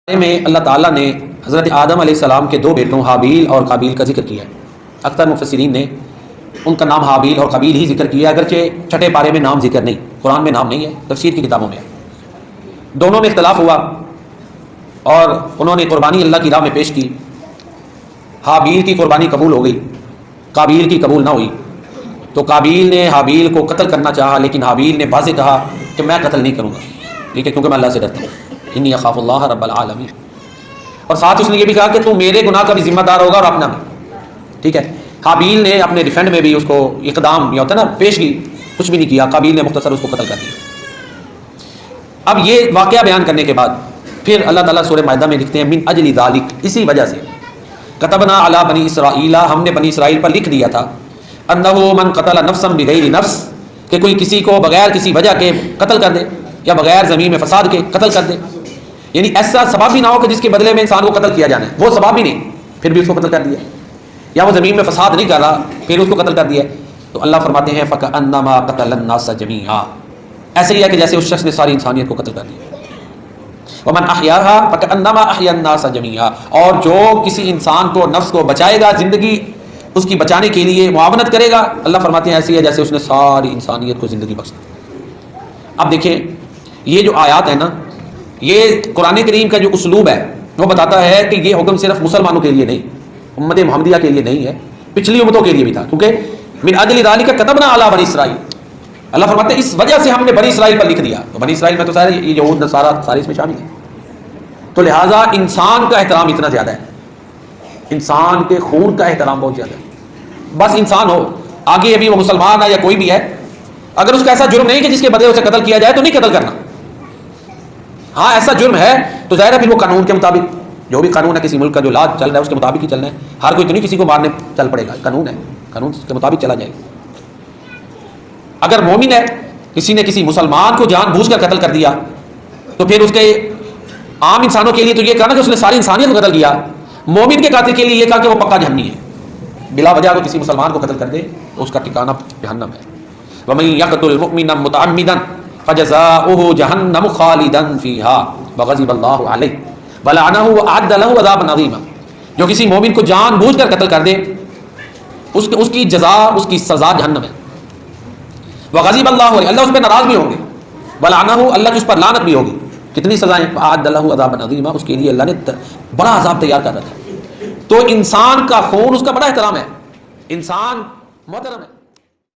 میں اللہ تعالیٰ نے حضرت آدم علیہ السلام کے دو بیٹوں حابیل اور قابیل کا ذکر کیا ہے۔ اکثر مفسرین نے ان کا نام حابیل اور قابیل ہی ذکر کیا، اگرچہ چھٹے پارے میں نام ذکر نہیں، قرآن میں نام نہیں ہے، تفسیر کی کتابوں میں ہے۔ دونوں میں اختلاف ہوا اور انہوں نے قربانی اللہ کی راہ میں پیش کی۔ حابیل کی قربانی قبول ہو گئی، قابیل کی قبول نہ ہوئی، تو قابیل نے حابیل کو قتل کرنا چاہا، لیکن حابیل نے واضح کہا کہ میں قتل نہیں کروں گا، ٹھیک ہے، کیونکہ میں اللہ سے ڈرتا ہوں، انی اخاف اللہ رب العالمین۔ اور ساتھ اس نے یہ بھی کہا کہ تو میرے گناہ کا بھی ذمہ دار ہوگا اور اپنا بھی، ٹھیک ہے۔ حابیل نے اپنے ڈیفینڈ میں بھی اس کو اقدام یہ ہوتا ہے نا پیشگی، کچھ بھی نہیں کیا، قابیل نے مختصر اس کو قتل کر دیا۔ اب یہ واقعہ بیان کرنے کے بعد پھر اللہ تعالیٰ سورہ مائدہ میں لکھتے ہیں من اجل ذالک، اسی وجہ سے کتبنا علی بنی اسرائیل، ہم نے بنی اسرائیل پر لکھ دیا تھا، انہ من قتل نفسا بغیر نفس، کہ کوئی کسی کو بغیر کسی وجہ کے قتل کر دے یا بغیر زمین میں فساد کے قتل کر دے، یعنی ایسا سبب بھی نہ ہو کہ جس کے بدلے میں انسان کو قتل کیا جانا ہے، وہ سبب بھی نہیں، پھر بھی اس کو قتل کر دیا، یا وہ زمین میں فساد نہیں کر رہا پھر اس کو قتل کر دیا، تو اللہ فرماتے ہیں فکأنما قتل الناس جميعا، ایسے ہی ہے کہ جیسے اس شخص نے ساری انسانیت کو قتل کر دیا۔ ومن احیاها فکأنما احیا الناس جميعا، اور جو کسی انسان کو نفس کو بچائے گا، زندگی اس کی بچانے کے لیے معاونت کرے گا، اللہ فرماتے ہیں ایسی ہے جیسے اس نے ساری انسانیت کو زندگی بخش دی۔ اب دیکھیں یہ جو آیات ہے نا، یہ قرآن کریم کا جو اسلوب ہے وہ بتاتا ہے کہ یہ حکم صرف مسلمانوں کے لیے نہیں، امت محمدیہ کے لیے نہیں ہے، پچھلی امتوں کے لیے بھی تھا، کیونکہ من اجل ذالک کتبنا علی بنی اسرائیل، اللہ فرماتے ہیں اس وجہ سے ہم نے بنی اسرائیل پر لکھ دیا، تو بنی اسرائیل میں تو سارے یہ یہود نصارہ سارے اس میں شامل ہیں، تو لہٰذا انسان کا احترام اتنا زیادہ ہے، انسان کے خون کا احترام بہت زیادہ ہے، بس انسان ہو، آگے ابھی وہ مسلمان ہے یا کوئی بھی ہے، اگر اس کا ایسا جرم نہیں کہ جس کے بدلے اسے قتل کیا جائے تو نہیں قتل کرنا، ہاں ایسا جرم ہے تو ظاہر ہے پھر وہ قانون کے مطابق، جو بھی قانون ہے کسی ملک کا جو لا چل رہا ہے اس کے مطابق ہی چلنا ہے، ہر کوئی تو نہیں کسی کو مارنے چل پڑے گا، قانون ہے، قانون کے مطابق چلا جائے گا۔ اگر مومن ہے، کسی نے کسی مسلمان کو جان بوجھ کر قتل کر دیا تو پھر اس کے عام انسانوں کے لیے تو یہ کہا نا کہ اس نے ساری انسانیت کو قتل کیا، مومن کے قاتل کے لیے یہ کہا کہ وہ پکا جہنمی ہے، بلا وجہ کو کسی مسلمان کو قتل کر دے تو اس کا ٹھکانہ جہنم ہے۔ وَمَن يَقْتُلْ مُؤْمِنًا مُتَعَمِّدًا فَجَزَاؤُهُ جَهَنَّمُ خَالِدًا فِيهَا وَغَضِبَ اللَّهُ عَلَيْهِ وَلَعَنَهُ وَأَعَدَّ لَهُ عَذَابًا عَظِيمًا، جو کسی مومن کو جان بوجھ کر قتل کر دے اس کی جزا، اس کی سزا جہنم ہے۔ وَغَضِبَ اللَّهُ عَلَيْهِ، اللہ اس پہ ناراض بھی ہوں گے، وَلَعَنَهُ اللہ کی اس پر لعنت بھی ہوگی، کتنی سزائیں، وَأَعَدَّ لَهُ عَذَابًا عَظِيمًا، اس کے لیے اللہ نے بڑا عذاب تیار کر رکھا ہے۔ تو انسان کا خون اس کا بڑا احترام ہے، انسان محترم ہے۔